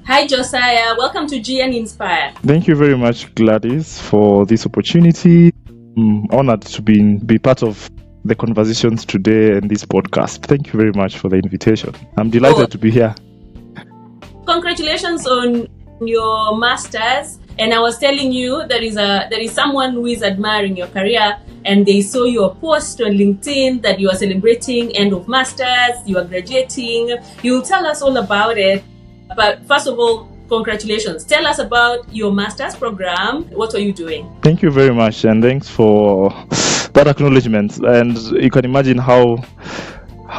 Hi, Josiah. Welcome to GN Inspire. Thank you very much, Gladys, for this opportunity. I'm honored to be part of the conversations today and this podcast. Thank you very much for the invitation. I'm delighted to be here. Congratulations on your master's. And I was telling you there is someone who is admiring your career, and they saw your post on LinkedIn that you are celebrating end of master's, you are graduating. You'll tell us all about it. But first of all, congratulations. Tell us about your master's program. What are you doing? Thank you very much, and thanks for that acknowledgement. And you can imagine how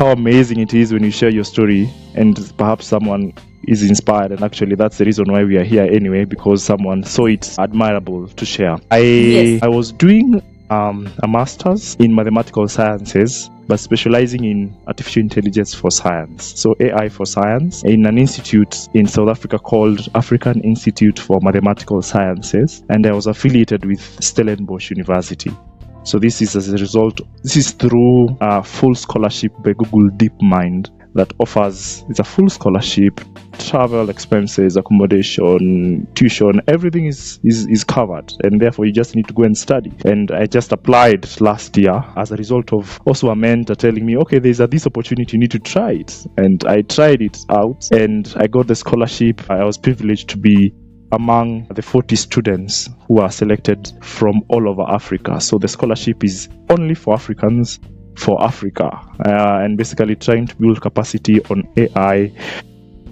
amazing it is when you share your story and perhaps someone is inspired, and actually that's the reason why we are here anyway, because someone saw it admirable to share. I was doing a master's in mathematical sciences, but specializing in artificial intelligence for science, so AI for science, in an institute in South Africa called African Institute for Mathematical Sciences, and I was affiliated with Stellenboschuniversity. So this is through a full scholarship by Google DeepMind that offers, it's a full scholarship, travel expenses, accommodation, tuition, everything is covered, and therefore you just need to go and study. And I just applied last year as a result of also a mentor telling me, okay, there's this opportunity, you need to try it. And I tried it out and I got the scholarship. I was privileged to be among the 40 students who are selected from all over Africa. So the scholarship is only for Africans, for Africa, and basically trying to build capacity on AI,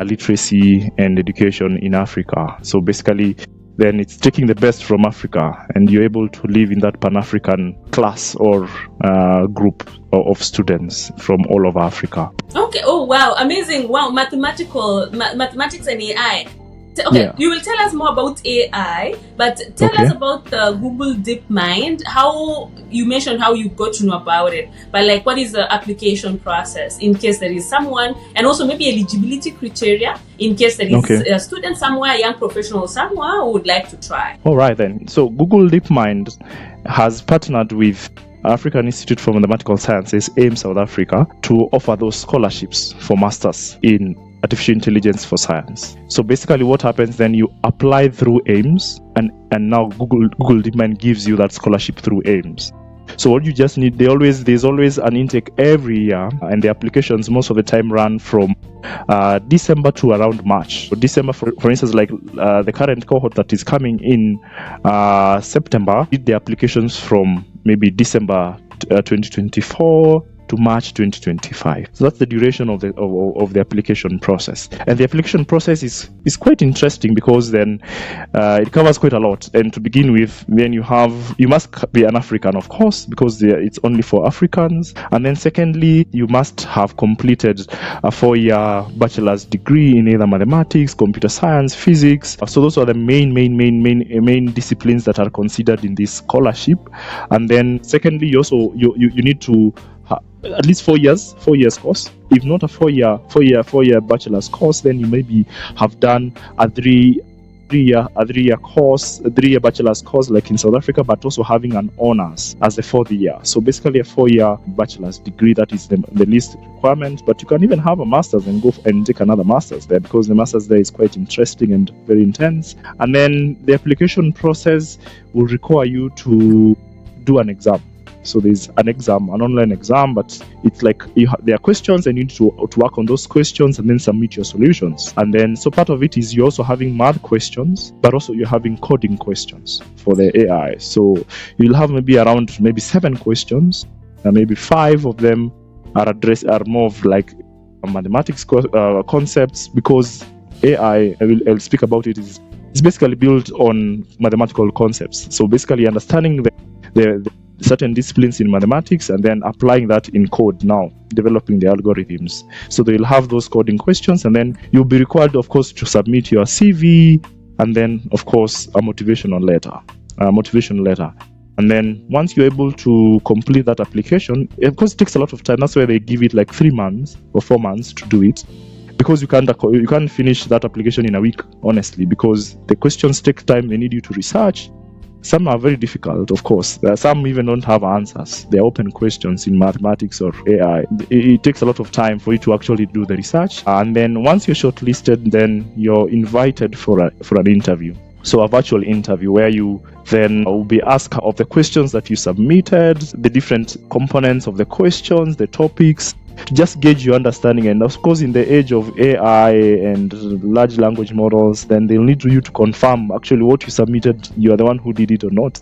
literacy, and education in Africa. So basically, then it's taking the best from Africa, and you're able to live in that Pan-African class or group of students from all over Africa. Okay. Oh, wow. Amazing. Wow. Mathematics and AI. Okay, yeah. You will tell us more about AI, but tell us about Google DeepMind. How you mentioned how you got to know about it, but what is the application process in case there is someone, and also maybe eligibility criteria in case there is a student somewhere, a young professional somewhere who would like to try. All right then. So Google DeepMind has partnered with African Institute for Mathematical Sciences, AIM South Africa, to offer those scholarships for masters in artificial intelligence for science. So basically what happens then, you apply through AIMS, and now Google DeepMind gives you that scholarship through AIMS. So what you just need, there's always an intake every year, and the applications most of the time run from December to around March. So December, for instance, the current cohort that is coming in September, did the applications from maybe December 2024 to March 2025. So that's the duration of the application process. And the application process is quite interesting because then it covers quite a lot. And to begin with, then you must be an African, of course, because it's only for Africans. And then secondly, you must have completed a 4-year bachelor's degree in either mathematics, computer science, physics. So those are the main disciplines that are considered in this scholarship. And then secondly, you need to at least 4 years course. If not a 4-year bachelor's course, then you maybe have done a three-year bachelor's course like in South Africa, but also having an honors as the 4th year. So basically a 4-year bachelor's degree, that is the least requirement. But you can even have a master's and go and take another master's there, because the master's there is quite interesting and very intense. And then the application process will require you to do an exam. So there's an online exam, but it's like there are questions and you need to work on those questions and then submit your solutions. And then, so part of it is you're also having math questions, but also you're having coding questions for the AI. So you'll have maybe 7 questions, and maybe 5 of them are more of like mathematics concepts, because AI, I'll speak about it, is basically built on mathematical concepts. So basically understanding the certain disciplines in mathematics and then applying that in code now, developing the algorithms. So they'll have those coding questions, and then you'll be required, of course, to submit your CV, and then, of course, a motivational letter. And then once you're able to complete that application, of course, it takes a lot of time. That's why they give it like 3 months or 4 months to do it, because you can't finish that application in a week, honestly, because the questions take time. They need you to research. Some are very difficult, of course. Some even don't have answers. They're open questions in mathematics or AI. It takes a lot of time for you to actually do the research. And then once you're shortlisted, then you're invited for an interview. So a virtual interview where you then will be asked of the questions that you submitted, the different components of the questions, the topics, to just gauge your understanding. And of course, in the age of AI and large language models, then they'll need you to confirm actually what you submitted, you are the one who did it or not.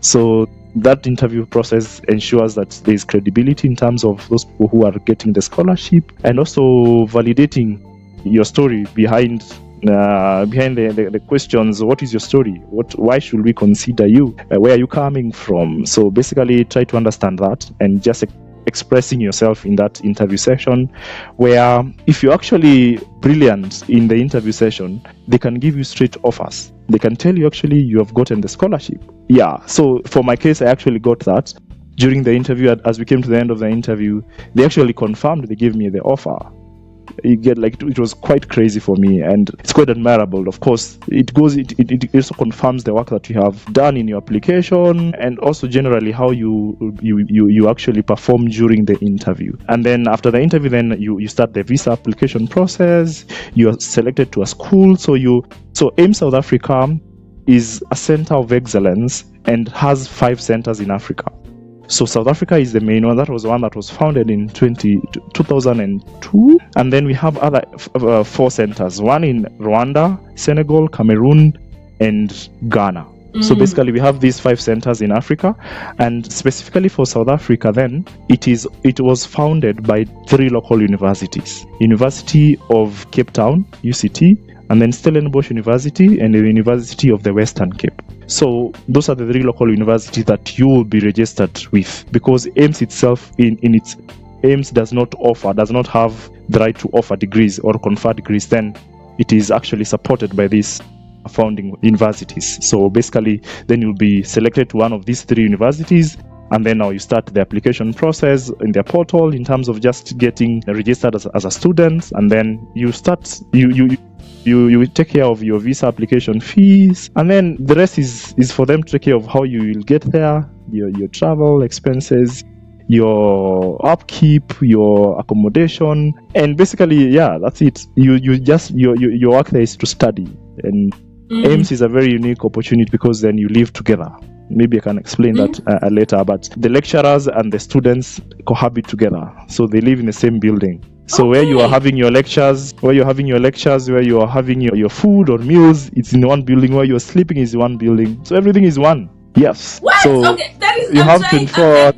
So that interview process ensures that there is credibility in terms of those people who are getting the scholarship, and also validating your story behind the questions. What is your story? Why should we consider you? Where are you coming from? So basically try to understand that and just expressing yourself in that interview session, where if you're actually brilliant in the interview session, they can give you straight offers. They can tell you actually you have gotten the scholarship. Yeah, so for my case, I actually got that. During the interview, as we came to the end of the interview, they actually confirmed, they gave me the offer. You get it was quite crazy for me, and it's quite admirable. Of course, it also confirms the work that you have done in your application, and also generally how you actually perform during the interview. And then after the interview, then you start the visa application process. You are selected to a school. So AIM South Africa is a center of excellence and has 5 centers in Africa. So South Africa is the main one. That was one that was founded in 2002. And then we have other 4 centers, one in Rwanda, Senegal, Cameroon, and Ghana. So basically we have these 5 centers in Africa. And specifically for South Africa then, it was founded by 3 local universities. University of Cape Town, UCT, and then Stellenbosch University and the University of the Western Cape. So those are the 3 local universities that you will be registered with, because AIMS itself AIMS does not have the right to offer degrees or confer degrees. Then it is actually supported by these founding universities. So basically then you'll be selected to one of these 3 universities, and then now you start the application process in their portal in terms of just getting registered as a student, and then you start you take care of your visa application fees, and then the rest is for them to take care of how you will get there, your travel expenses, your upkeep, your accommodation, and basically, yeah, that's it. You just your work there is to study, and AIMS is a very unique opportunity because then you live together. Maybe I can explain that later, but the lecturers and the students cohabit together, so they live in the same building. So where you are having your lectures, where you are having your food or meals, it's in one building. Where you are sleeping is one building. So everything is one. Yes. What? So okay, that is. You have 24.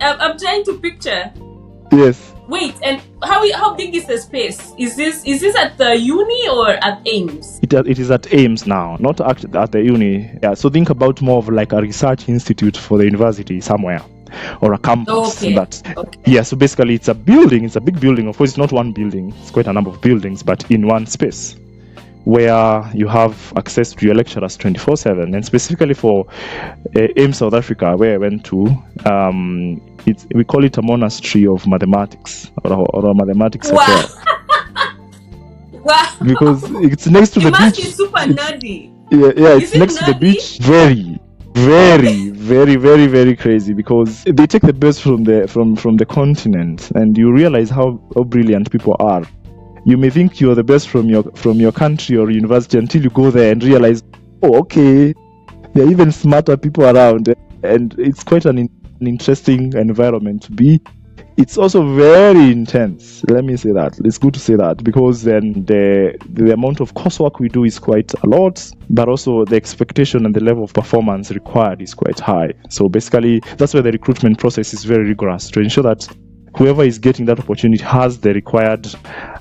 I'm trying to picture. Yes. Wait, and how big is the space? Is this at the uni or at AIMS? It is at AIMS now, not at the uni. Yeah. So think about more of like a research institute for the university somewhere, or a campus. Okay. Yeah. So basically, it's a building. It's a big building. Of course, it's not one building. It's quite a number of buildings, but in one space, where you have access to your lecturers 24/7. And specifically for AIM South Africa, where I went to, we call it a monastery of mathematics, or a mathematics hotel. Wow. Because it's next to the beach. It must be super nerdy. Yeah, it's next to the beach. Very, very, very, very, very crazy, because they take the best from the continent, and you realize how brilliant people are. You may think you're the best from your country or university until you go there and realize, oh, okay, there are even smarter people around, and it's quite an interesting environment to be. It's also very intense. Let me say that. It's good to say that, because then the amount of coursework we do is quite a lot, but also the expectation and the level of performance required is quite high. So basically, that's why the recruitment process is very rigorous, to ensure that whoever is getting that opportunity has the required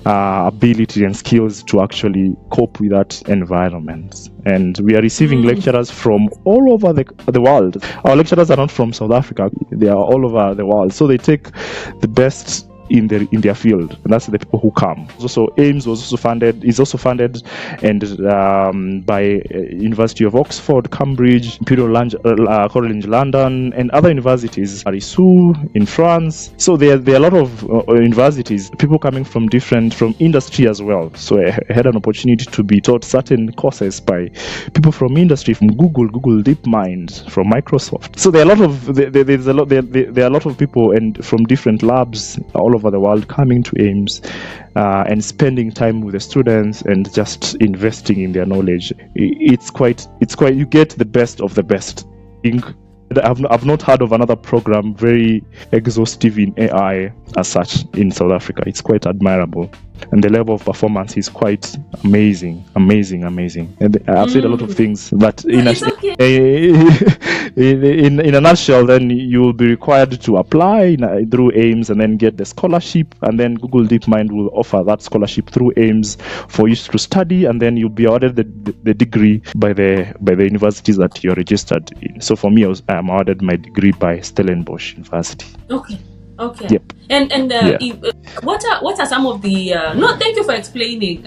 ability and skills to actually cope with that environment. And we are receiving lecturers from all over the world. Our lecturers are not from South Africa. They are all over the world. So they take the best in their field, and that's the people who come. Also, AIMS is also funded and by University of Oxford, Cambridge, Imperial College London, and other universities, Paris-Sous in France. So there are a lot of universities, people coming from industry as well. So I had an opportunity to be taught certain courses by people from industry, from Google DeepMind, from Microsoft. So there are a lot of people and from different labs all over the world coming to AIMS and spending time with the students and just investing in their knowledge. It's quite you get the best of the best. I've not heard of another program very exhaustive in AI as such in South Africa. It's quite admirable, and the level of performance is quite amazing. And I've said a lot of things, but in a nutshell, then you will be required to apply through AIMS and then get the scholarship, and then Google DeepMind will offer that scholarship through AIMS for you to study, and then you'll be awarded the degree by the universities that you're registered in. So for me, I'm awarded my degree by Stellenbosch University. Okay. Yep. And what are some of the thank you for explaining.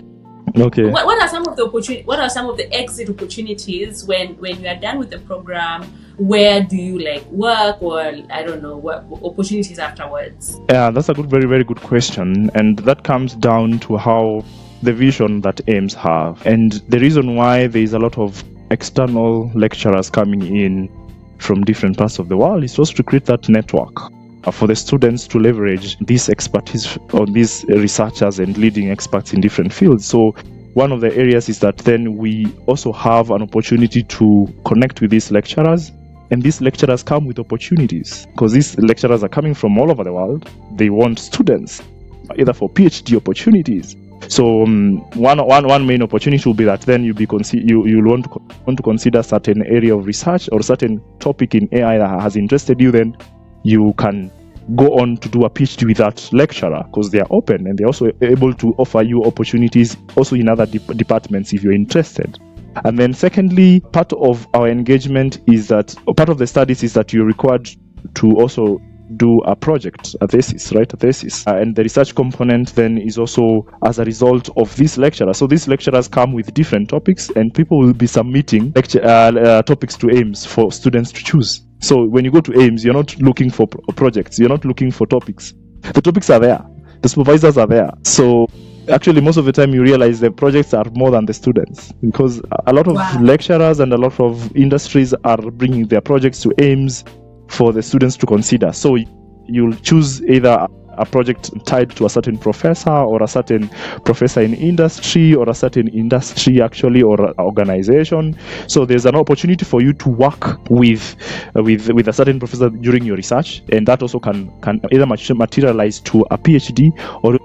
Okay. What are some of the exit opportunities when you are done with the program? Where do you work, or I don't know, what opportunities afterwards? Yeah, that's a very, very good question, and that comes down to how the vision that AIMS have, and the reason why there is a lot of external lecturers coming in from different parts of the world is just to create that network for the students to leverage this expertise on these researchers and leading experts in different fields. So one of the areas is that then we also have an opportunity to connect with these lecturers, and these lecturers come with opportunities because these lecturers are coming from all over the world. They want students either for PhD opportunities. So one main opportunity will be that then you'll want to consider certain area of research or certain topic in AI that has interested you. Then you can go on to do a PhD with that lecturer because they are open, and they're also able to offer you opportunities also in other departments if you're interested. And then secondly, part of our engagement is that, or part of the studies is that you're required to also do a project, a thesis. And the research component then is also as a result of these lecturers. So these lecturers come with different topics, and people will be submitting topics to AIMS for students to choose. So when you go to AIMS, you're not looking for projects, you're not looking for topics. The topics are there, the supervisors are there. So actually, most of the time you realize the projects are more than the students, because a lot of lecturers and a lot of industries are bringing their projects to AIMS for the students to consider. So you'll choose either a project tied to a certain professor, or a certain professor in industry, or a certain industry actually, or organization. So there's an opportunity for you to work with a certain professor during your research, and that also can either materialize to a PhD or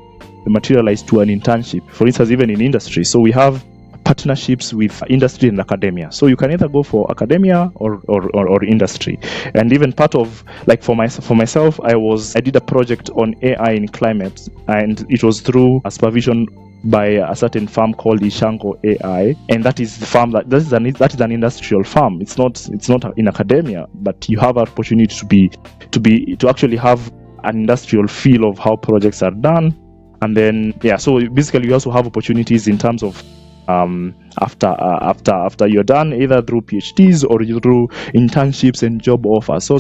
materialize to an internship, for instance, even in industry. So we have partnerships with industry and academia. So you can either go for academia or industry. And even part of, for myself, I did a project on AI in climate, and it was through a supervision by a certain firm called Ishango AI, and that is the firm that is an industrial firm. It's not in academia, but you have an opportunity to actually have an industrial feel of how projects are done. And then so basically you also have opportunities in terms of after you're done, either through PhDs or through internships and job offers. So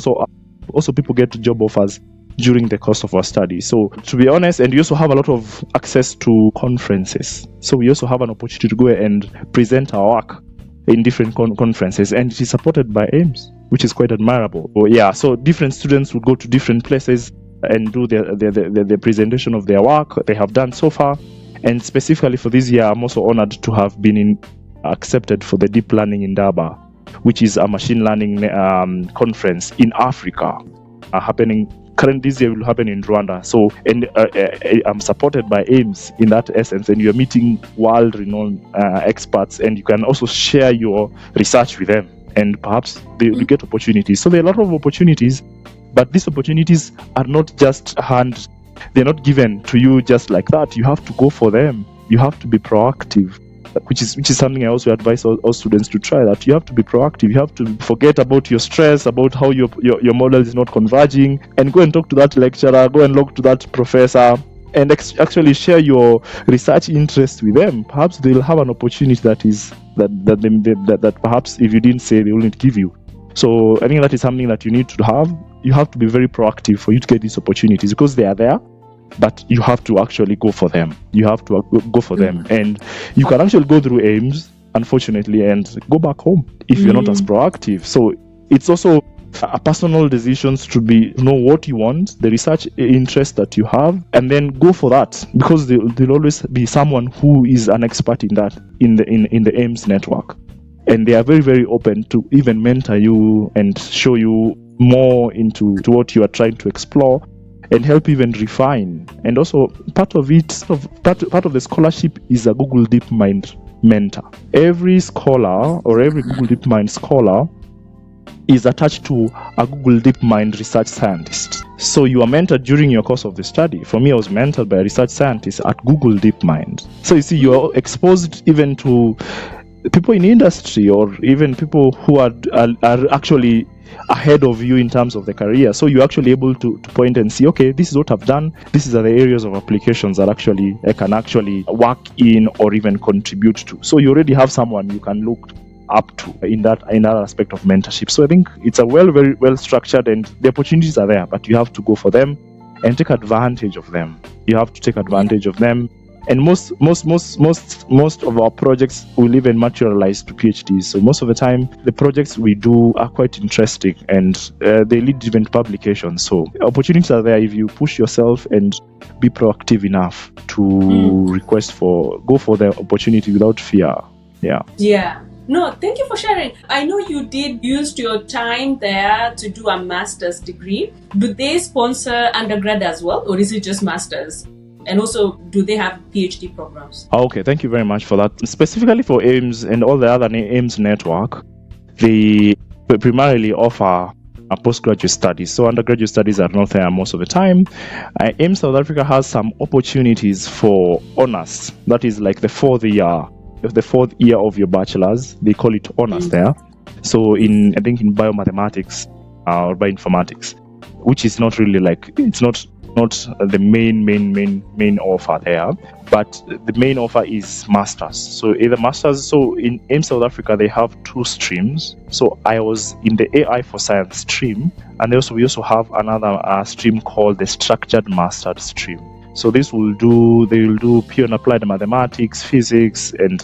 also people get job offers during the course of our study. So to be honest, and we also have a lot of access to conferences. So we also have an opportunity to go and present our work in different conferences, and it is supported by AIMS, which is quite admirable. So different students will go to different places and do the presentation of their work they have done so far. And specifically for this year, I'm also honored to have been accepted for the Deep Learning in Durban, which is a machine learning conference in Africa, happening currently this year, will happen in Rwanda. So, and I'm supported by AIMS in that essence, and you're meeting world-renowned experts, and you can also share your research with them, and perhaps they will get opportunities. So there are a lot of opportunities, but these opportunities are not just they're not given to you just like that. You have to go for them. You have to be proactive. which is something I also advise all students to try, that you have to be proactive. You have to forget about your stress, about how your model is not converging, and go and talk to that lecturer, go and talk to that professor, and actually share your research interest with them. Perhaps they'll have an opportunity that perhaps if you didn't say, they wouldn't give you. So I think that is something that you need to have. You have to be very proactive for you to get these opportunities, because they are there, but you have to actually go for them. You have to go for them. And you can actually go through AIMS, unfortunately, and go back home if you're not as proactive. So it's also a personal decisions to know what you want, the research interest that you have, and then go for that, because there'll always be someone who is an expert in that in the AIMS network, and they are very, very open to even mentor you and show you more into what you are trying to explore, and help even refine. And also part of the scholarship is a Google DeepMind mentor. Every scholar or every Google DeepMind scholar is attached to a Google DeepMind research scientist. So you are mentored during your course of the study. For me, I was mentored by a research scientist at Google DeepMind. So you see, you are exposed even to people in industry, or even people who are actually ahead of you in terms of the career. So you're actually able to point and see, okay, this is what I've done. These are the areas of applications that I can actually work in or even contribute to. So you already have someone you can look up to in that aspect of mentorship. So I think it's a very well structured, and the opportunities are there, but you have to go for them and take advantage of them. You have to take advantage of them. And most of our projects will even materialize to PhDs. So most of the time, the projects we do are quite interesting, and they lead even to publications. So opportunities are there if you push yourself and be proactive enough to go for the opportunity without fear. Yeah. No, thank you for sharing. I know you used your time there to do a master's degree. Do they sponsor undergrad as well, or is it just master's? And also, do they have PhD programs? Okay, thank you very much for that. Specifically for AIMS and all the other AIMS network, they primarily offer a postgraduate studies. So undergraduate studies are not there most of the time. AIMS South Africa has some opportunities for honors. That is like the fourth year of your bachelor's. They call it honors there. So in biomathematics or bioinformatics, which is not really it's not the main offer there, but the main offer is masters. So either masters. So in AIMS South Africa, they have two streams. So I was in the AI for Science stream, and we also have another stream called the Structured Mastered stream. So they will do pure and applied mathematics, physics, and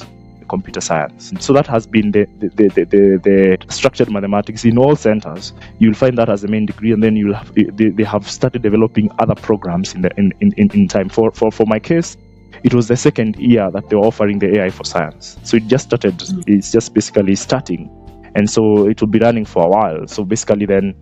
computer science. So that has been the structured mathematics in all centers. You'll find that as the main degree, and then they have started developing other programs in time. For my case, it was the second year that they were offering the AI for Science. So it just started. It's just basically starting, and so it will be running for a while. So basically, then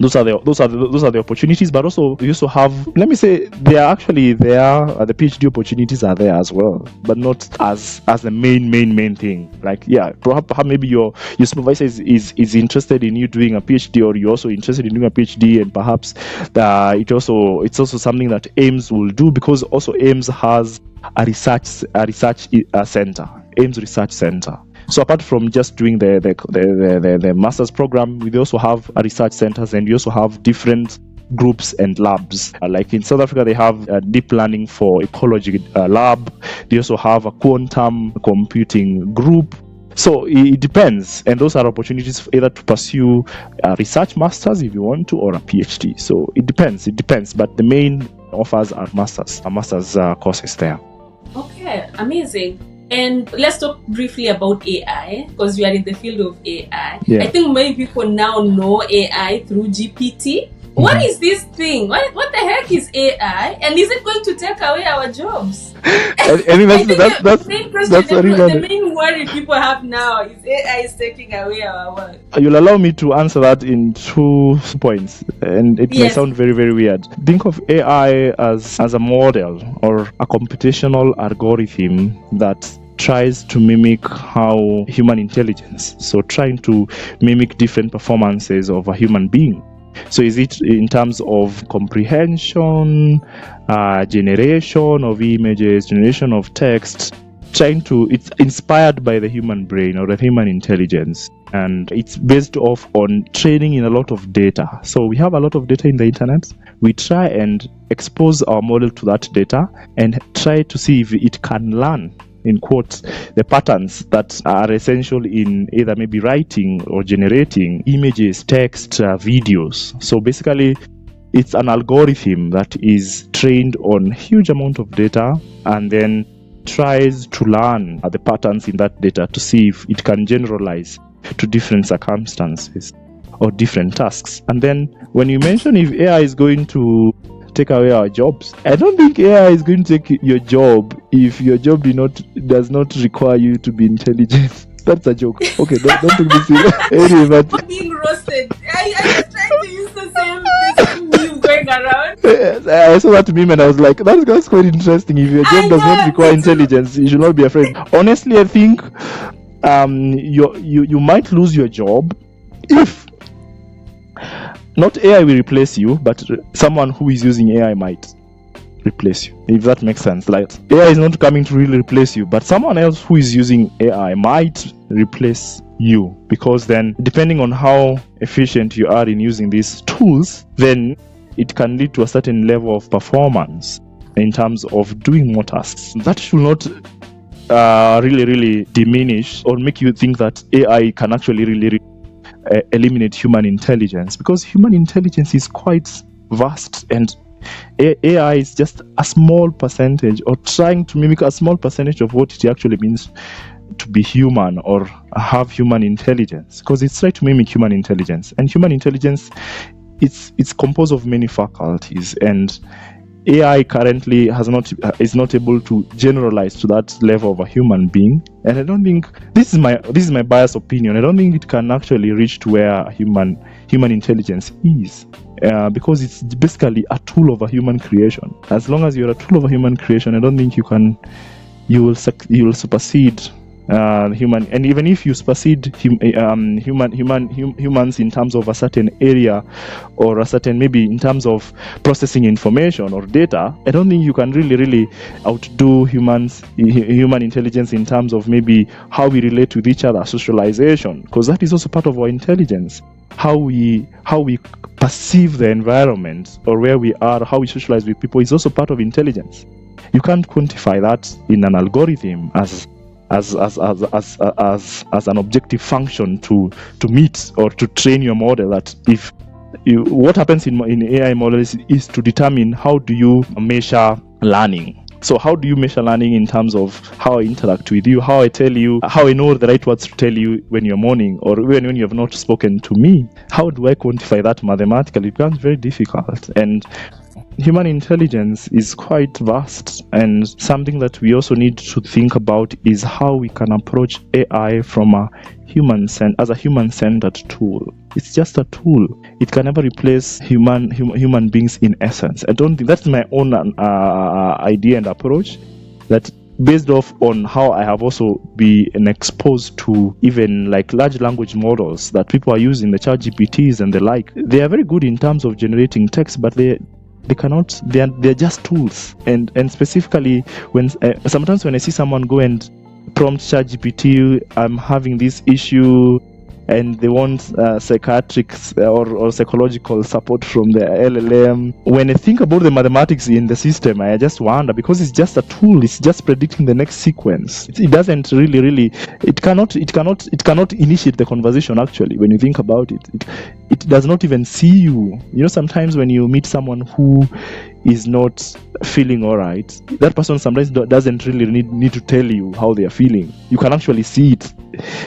those are the opportunities. But also we also have, let me say, they are actually there. The PhD opportunities are there as well, but not as the main thing. Like, yeah, perhaps maybe your supervisor is interested in you doing a PhD, or you're also interested in doing a PhD, and perhaps it's also something that AIMS will do, because also AIMS has a research center, AIMS Research Center. So apart from just doing the master's program, we also have a research centers, and we also have different groups and labs. Like in South Africa, they have a deep learning for ecology lab. They also have a quantum computing group. So it depends, and those are opportunities either to pursue a research master's if you want to, or a PhD. So it depends, but the main offers are master's courses there. Okay, amazing. And let's talk briefly about AI, because you are in the field of AI. Yeah. I think many people now know AI through GPT. What is this thing? What the heck is AI? And is it going to take away our jobs? I think that's the main worry people have now is AI is taking away our work. You'll allow me to answer that in 2 points, and it may sound very, very weird. Think of AI as a model or a computational algorithm that tries to mimic how human intelligence, so trying to mimic different performances of a human being. So is it in terms of comprehension, generation of images, generation of text, it's inspired by the human brain or the human intelligence, and it's based off on training in a lot of data. So we have a lot of data in the internet. We try and expose our model to that data and try to see if it can learn, in quotes, the patterns that are essential in either maybe writing or generating images, text, videos. So basically, it's an algorithm that is trained on huge amount of data and then tries to learn the patterns in that data to see if it can generalize to different circumstances or different tasks. And then when you mention if AI is going to take away our jobs, I don't think AI is going to take your job if your job does not require you to be intelligent. That's a joke. Okay, don't take this serious. Anyway, but being roasted. I was trying to use the same meme going around. I saw that meme and I was like, that's quite interesting. If your job does not require intelligence, you should not be afraid. Honestly, I think you might lose your job if not AI will replace you, but someone who is using AI might replace you, if that makes sense. Like, AI is not coming to really replace you, but someone else who is using AI might replace you, because then depending on how efficient you are in using these tools, then it can lead to a certain level of performance in terms of doing more tasks. That should not really diminish or make you think that AI can actually really eliminate human intelligence, because human intelligence is quite vast, and AI is just a small percentage, or trying to mimic a small percentage of what it actually means to be human or have human intelligence, because it's trying to mimic human intelligence. And human intelligence, it's composed of many faculties, and AI currently is not able to generalize to that level of a human being. And I don't think, this is my biased opinion, I don't think it can actually reach to where human intelligence is, because it's basically a tool of a human creation. As long as you're a tool of a human creation, I don't think you will supersede human. And even if you supersede humans in terms of a certain area, or a certain, maybe in terms of processing information or data, I don't think you can really outdo human intelligence in terms of maybe how we relate with each other, socialization, because that is also part of our intelligence. How we perceive the environment, or where we are, how we socialize with people, is also part of intelligence. You can't quantify that in an algorithm as an objective function to meet or to train your model. That if what happens in AI models is to determine how do you measure learning. So how do you measure learning in terms of how I interact with you, how I tell you, how I know the right words to tell you when you're mourning, or when you have not spoken to me? How do I quantify that mathematically? It becomes very difficult. And human intelligence is quite vast, and something that we also need to think about is how we can approach AI from a human-centered tool. It's just a tool. It can never replace human beings in essence. I don't think that's my own idea and approach, that based off on how I have also been exposed to even like large language models that people are using, the ChatGPTs and the like. They are very good in terms of generating text, but they're just tools. And specifically, when sometimes when I see someone go and prompt ChatGPT, I'm having this issue, and they want psychiatric or psychological support from the LLM. When I think about the mathematics in the system, I just wonder, because it's just a tool, it's just predicting the next sequence. It doesn't really it cannot initiate the conversation. Actually, when you think about it, it does not even see you. You know, sometimes when you meet someone who is not feeling all right, that person sometimes doesn't really need to tell you how they are feeling. You can actually see it.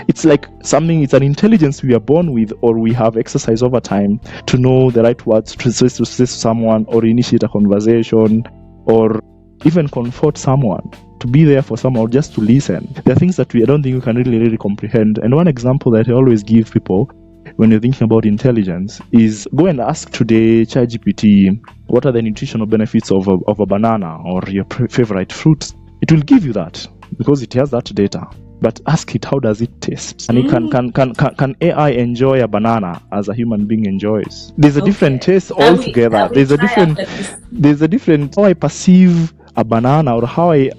It's like it's an intelligence we are born with, or we have exercised over time to know the right words to say to someone, or initiate a conversation, or even comfort someone, to be there for someone, or just to listen. There are things that I don't think we can really comprehend. And one example that I always give people when you're thinking about intelligence is, go and ask today ChatGPT, what are the nutritional benefits of a banana or your favorite fruit? It will give you that, because it has that data. But ask it, how does it taste? And can AI enjoy a banana as a human being enjoys? There's a different taste altogether. There's a different how I perceive a banana, or how a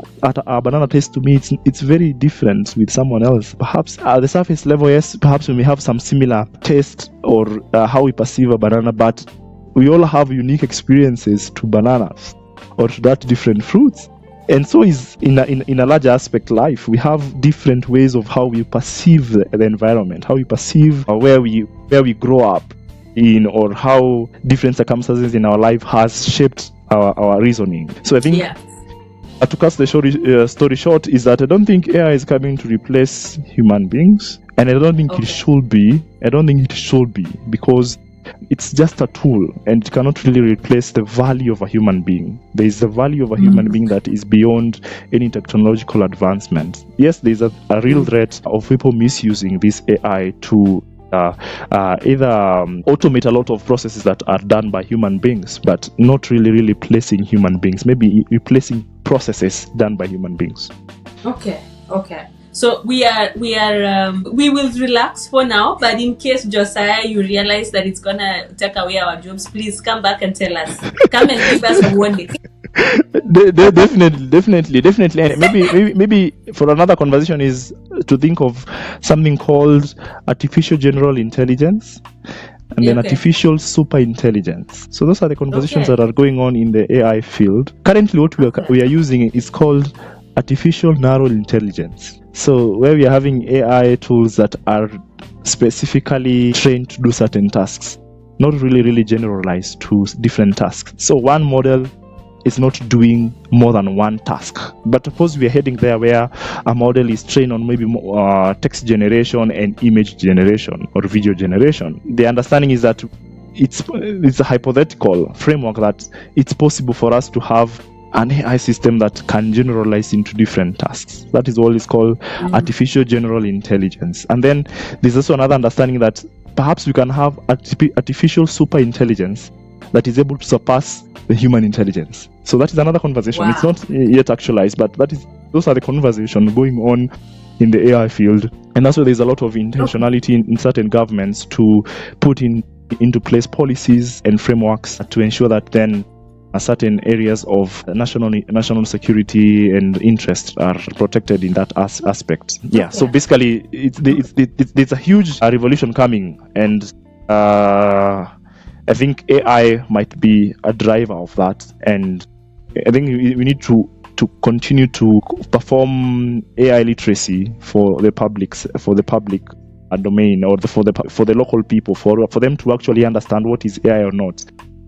banana tastes to me, it's very different with someone else. Perhaps at the surface level, yes, perhaps we may have some similar taste or how we perceive a banana, but we all have unique experiences to bananas or to that different fruits. And so is in a larger aspect life. We have different ways of how we perceive the environment, how we perceive where we grow up in, or how different circumstances in our life has shaped our reasoning. So I think to cut the story short is that I don't think AI is coming to replace human beings, and I don't think it should be. I don't think it should be, because it's just a tool and it cannot really replace the value of a human being. There is the value of a human being that is beyond any technological advancement. Yes, there is a real threat of people misusing this AI to either automate a lot of processes that are done by human beings, but not really replacing human beings. Maybe replacing processes done by human beings. Okay. So we will relax for now, but in case, Josiah, you realize that it's gonna take away our jobs, please come back and tell us. Come and give us a warning. Definitely. And maybe for another conversation is to think of something called artificial general intelligence, and then artificial super intelligence. So those are the conversations that are going on in the AI field. Currently, what we are using is called artificial narrow intelligence. So where we are having AI tools that are specifically trained to do certain tasks, not really generalized to different tasks. So one model is not doing more than one task. But suppose we are heading there where a model is trained on maybe text generation and image generation or video generation. The understanding is that it's a hypothetical framework that it's possible for us to have an AI system that can generalize into different tasks. That is what is called artificial general intelligence. And then there's also another understanding that perhaps we can have artificial super intelligence that is able to surpass the human intelligence. So that is another conversation. It's not yet actualized, but those are the conversations going on in the AI field. And that's why there's a lot of intentionality in certain governments to put into place policies and frameworks to ensure that then certain areas of national security and interest are protected in that aspect. So basically it's a huge revolution coming, and I think AI might be a driver of that, and I think we need to continue to perform AI literacy for the public domain, or for the local people, for them to actually understand what is AI or not.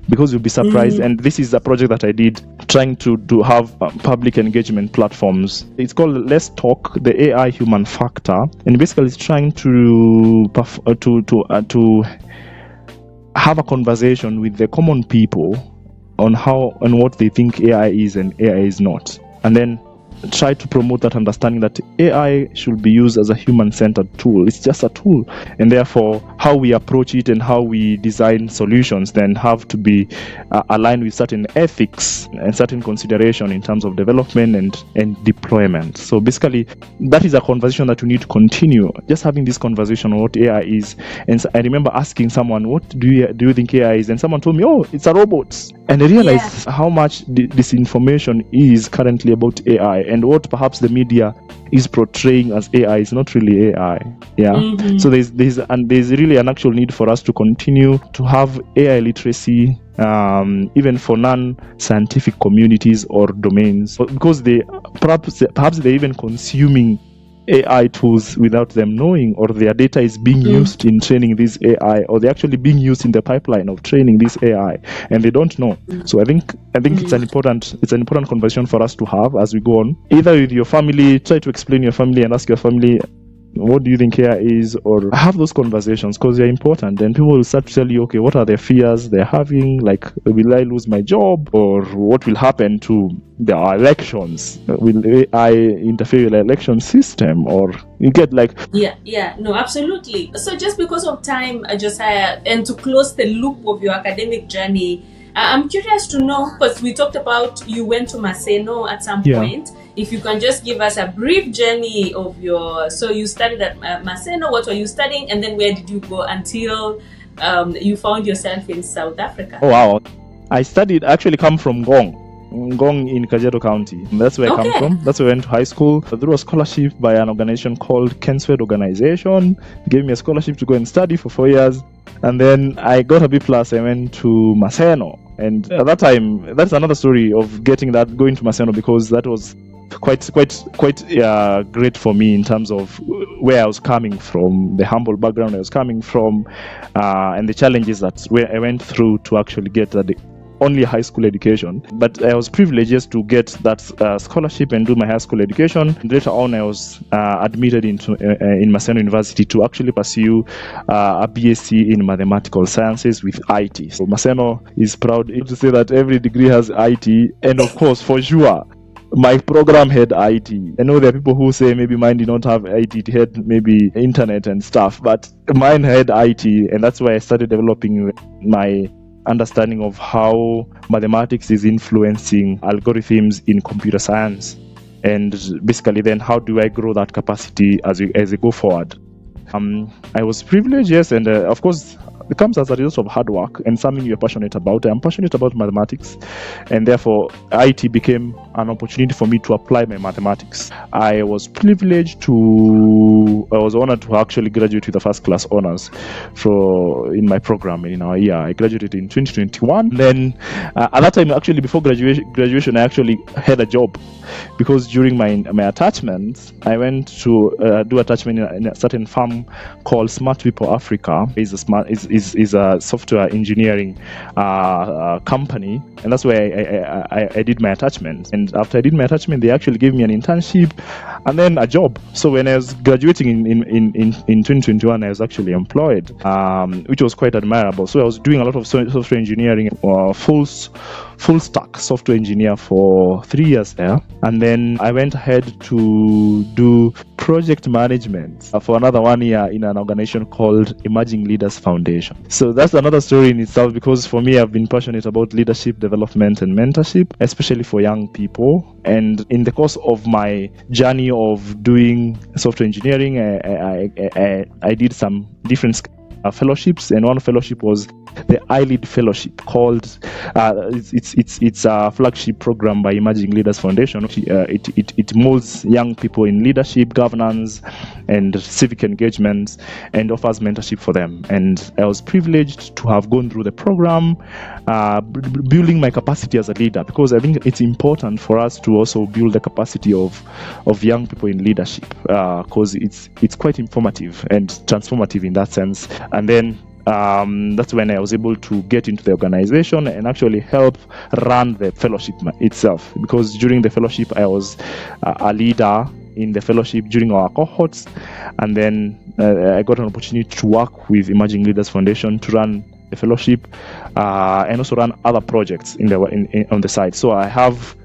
Because you'll be surprised, and this is a project that I did trying to have public engagement platforms. It's called Let's Talk, the AI Human Factor, and basically it's trying to have a conversation with the common people on how and what they think AI is and AI is not, and then try to promote that understanding that AI should be used as a human-centered tool. It's just a tool, and therefore how we approach it and how we design solutions then have to be aligned with certain ethics and certain consideration in terms of development and deployment. So basically that is a conversation that we need to continue, just having this conversation on what AI is. And so I remember asking someone, what do you think AI is? And someone told me, oh, it's a robot. And I realized how much disinformation is currently about AI, and what perhaps the media is portraying as AI is not really AI. So there's really an actual need for us to continue to have AI literacy, even for non-scientific communities or domains, because perhaps they're even consuming AI tools without them knowing, or their data is being used in training this AI, or they're actually being used in the pipeline of training this AI, and they don't know. So I think it's an important conversation for us to have as we go on. Either with your family, try to explain your family and ask your family, what do you think AI is? Or have those conversations, because they're important. And people will start to tell you, okay, what are their fears they're having? Like, will I lose my job? Or what will happen to the elections? Will AI interfere with the election system? Or you get like... No, absolutely. So just because of time, Josiah, and to close the loop of your academic journey, I'm curious to know, because we talked about you went to Maseno at some point. If you can just give us a brief journey of so you studied at Maseno, what were you studying, and then where did you go until you found yourself in South Africa? Oh, wow. I actually come from Gong, Ngong in Kajiado County. That's where I come from. That's where I went to high school. Through a scholarship by an organization called Kenswed Organization. Gave me a scholarship to go and study for 4 years. And then I got a B+. I went to Maseno. And at that time, that's another story of going to Maseno, because that was quite great for me in terms of where I was coming from, the humble background I was coming from, and the challenges that I went through to actually get only a high school education. But I was privileged just to get that scholarship and do my high school education. And later on, I was admitted in Maseno University to actually pursue a BSc in mathematical sciences with IT. So Maseno is proud to say that every degree has IT, and of course, for sure, my program had IT. I know there are people who say maybe mine did not have IT, it had maybe internet and stuff, but mine had IT, and that's why I started developing my understanding of how mathematics is influencing algorithms in computer science, and basically then how do I grow that capacity as I go forward. I was privileged, yes, and of course it comes as a result of hard work and something you're passionate about. I'm passionate about mathematics, and therefore IT became an opportunity for me to apply my mathematics. I was honored to actually graduate with a first class honors in my program in our year. I graduated in 2021. Then at that time, actually before graduation, I actually had a job, because during my attachments, I went to do attachment in a certain firm called Smart People Africa. Is a software engineering company, and that's where I did my attachment. And after I did my attachment, they actually gave me an internship and then a job. So when I was graduating in 2021, I was actually employed, which was quite admirable. So I was doing a lot of software engineering, full stack software engineer for 3 years there. And then I went ahead to do project management for another 1 year in an organization called Emerging Leaders Foundation. So that's another story in itself, because for me, I've been passionate about leadership development and mentorship, especially for young people. And in the course of my journey of doing software engineering, I did some different fellowships, and one fellowship was the iLead Fellowship, called it's a flagship program by Emerging Leaders Foundation. It molds young people in leadership, governance, and civic engagement, and offers mentorship for them. And I was privileged to have gone through the program, building my capacity as a leader, because I think it's important for us to also build the capacity of young people in leadership, because it's quite informative and transformative in that sense. And then that's when I was able to get into the organization and actually help run the fellowship itself, because during the fellowship I was a leader in the fellowship during our cohorts, and then I got an opportunity to work with Emerging Leaders Foundation to run the fellowship and also run other projects on the side. So I have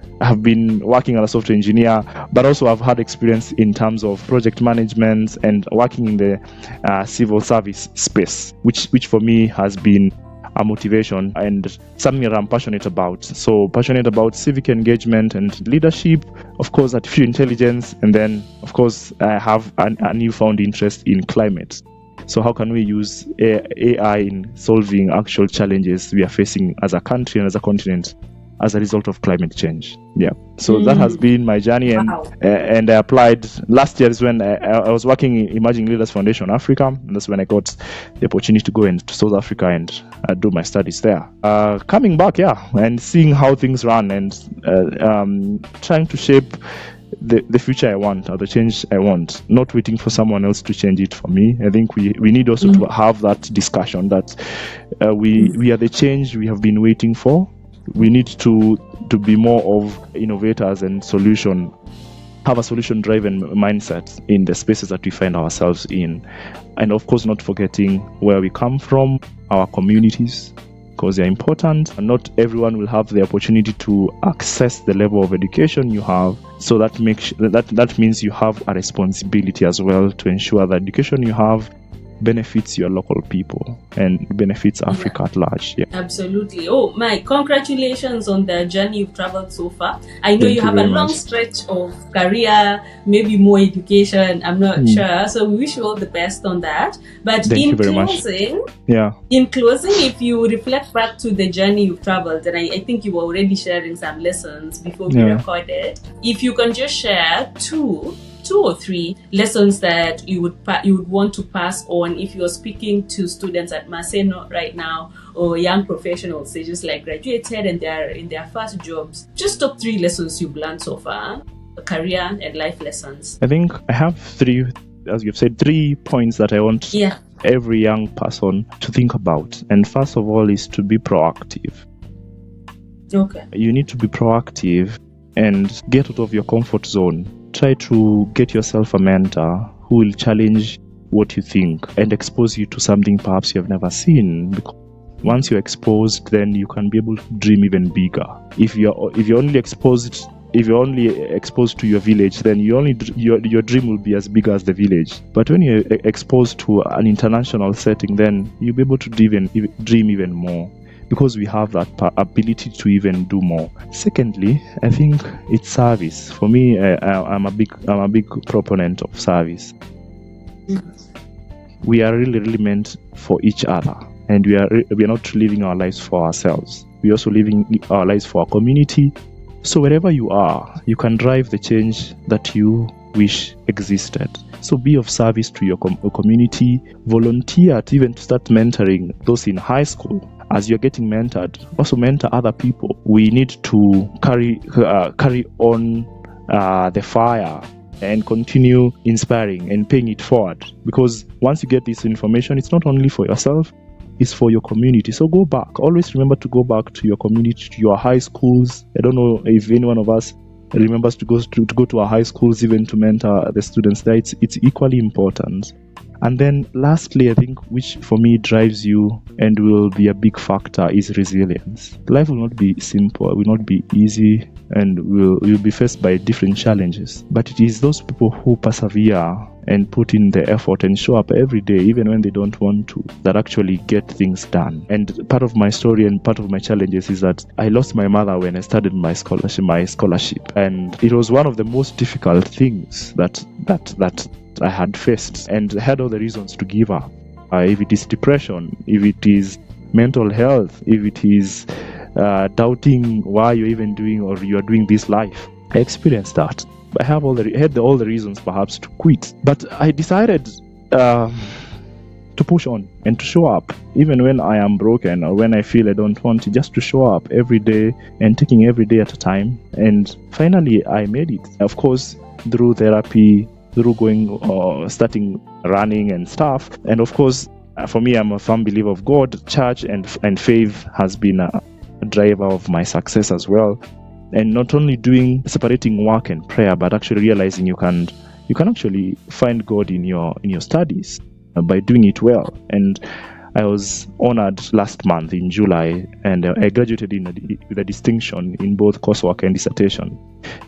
been working as a software engineer, but also I've had experience in terms of project management and working in the civil service space, which for me has been a motivation and something that I'm passionate about. So passionate about civic engagement and leadership, of course, artificial intelligence, and then, of course, I have a newfound interest in climate. So how can we use AI in solving actual challenges we are facing as a country and as a continent as a result of climate change? Yeah. So that has been my journey, and I applied. Last year is when I was working in Emerging Leaders Foundation Africa, and that's when I got the opportunity to go to South Africa and do my studies there. Coming back, and seeing how things run, and trying to shape the future I want, or the change I want, not waiting for someone else to change it for me. I think we need also to have that discussion that we are the change we have been waiting for. We need to be more of innovators and have a solution-driven mindset in the spaces that we find ourselves in. And of course, not forgetting where we come from, our communities, because they're important. And not everyone will have the opportunity to access the level of education you have. So that means you have a responsibility as well to ensure the education you have benefits your local people and benefits Africa at large. Yeah. Absolutely. Oh, my congratulations on the journey you've traveled so far. I know you have a long stretch of career, maybe more education. I'm not sure. So we wish you all the best on that. But in closing, if you reflect back to the journey you've traveled, and I think you were already sharing some lessons before we recorded, if you can just share two or three lessons that you would want to pass on if you're speaking to students at Maseno right now, or young professionals, they just like graduated and they're in their first jobs. Just top 3 lessons you've learned so far, career and life lessons. I think I have 3, as you've said, 3 points that I want every young person to think about. And first of all is to be proactive. Okay. You need to be proactive and get out of your comfort zone. Try to get yourself a mentor who will challenge what you think and expose you to something perhaps you have never seen. Because once you're exposed, then you can be able to dream even bigger. If you're only exposed to your village, then your dream will be as big as the village. But when you're exposed to an international setting, then you'll be able to dream even more, because we have that ability to even do more. Secondly, I think it's service. For me, I'm a big proponent of service. We are really meant for each other, and we are not living our lives for ourselves. We're also living our lives for our community. So wherever you are, you can drive the change that you wish existed. So be of service to your community. Volunteer to even start mentoring those in high school. As you're getting mentored, also mentor other people. We need to carry on the fire and continue inspiring and paying it forward. Because once you get this information, it's not only for yourself, it's for your community. So go back. Always remember to go back to your community, to your high schools. I don't know if any one of us remembers to go to our high schools, even to mentor the students there. It's equally important. And then lastly, I think, which for me drives you and will be a big factor, is resilience. Life will not be simple, will not be easy, and will be faced by different challenges. But it is those people who persevere and put in the effort and show up every day, even when they don't want to, that actually get things done. And part of my story and part of my challenges is that I lost my mother when I started my scholarship. And it was one of the most difficult things that I had faced, and had all the reasons to give up. If it is depression, if it is mental health, if it is doubting why you're even doing or you are doing this life, I experienced that. I had all the reasons perhaps to quit, but I decided to push on and to show up, even when I am broken or when I feel I don't want to, just to show up every day and taking every day at a time. And finally, I made it. Of course, through therapy, through starting running and stuff. And of course, for me, I'm a firm believer of God. Church and faith has been a driver of my success as well. And not only separating work and prayer, but actually realizing you can actually find God in your studies by doing it well. And I was honored last month in July, and I graduated with a distinction in both coursework and dissertation,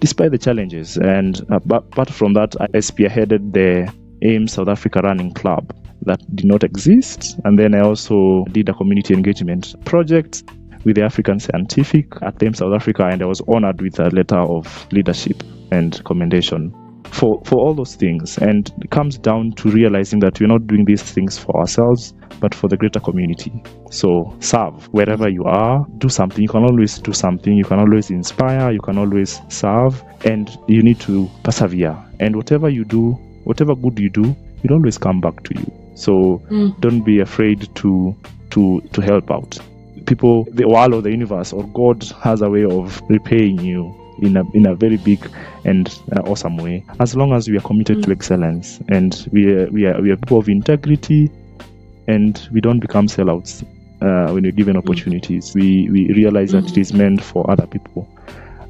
despite the challenges. And apart from that, I spearheaded the AIM South Africa Running Club that did not exist. And then I also did a community engagement project with the African Scientific at AIM South Africa, and I was honored with a letter of leadership and commendation for all those things. And it comes down to realizing that we're not doing these things for ourselves, but for the greater community. So serve wherever you are, do something. You can always do something. You can always inspire. You can always serve, and you need to persevere. And whatever you do, whatever good you do, it'll always come back to you. So don't be afraid to help out. People, the world or the universe or God has a way of repaying you in a very big and awesome way, as long as we are committed to excellence, and we are people of integrity, and we don't become sellouts when we're given opportunities. We realize that it is meant for other people.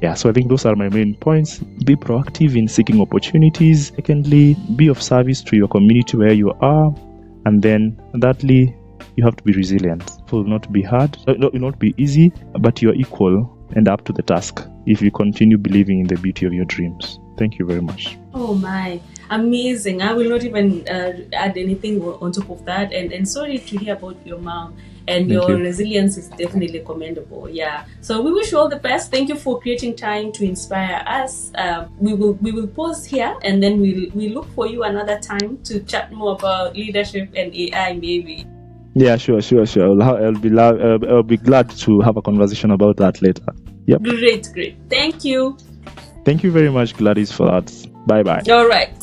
Yeah, so I think those are my main points. Be proactive in seeking opportunities. Secondly, be of service to your community where you are. And then thirdly, you have to be resilient. It will not be hard, it will not be easy, but you are equal and up to the task if you continue believing in the beauty of your dreams. Thank you very much. Oh my, Amazing. I will not even add anything on top of that. And sorry to hear about your mom. And your resilience is definitely commendable. Yeah. So we wish you all the best. Thank you for creating time to inspire us. We will pause here, and then we'll look for you another time to chat more about leadership and AI, maybe. Yeah, sure. I'll be glad to have a conversation about that later. Yep. Great. Thank you. Thank you very much, Gladys, for that. Bye-bye. All right.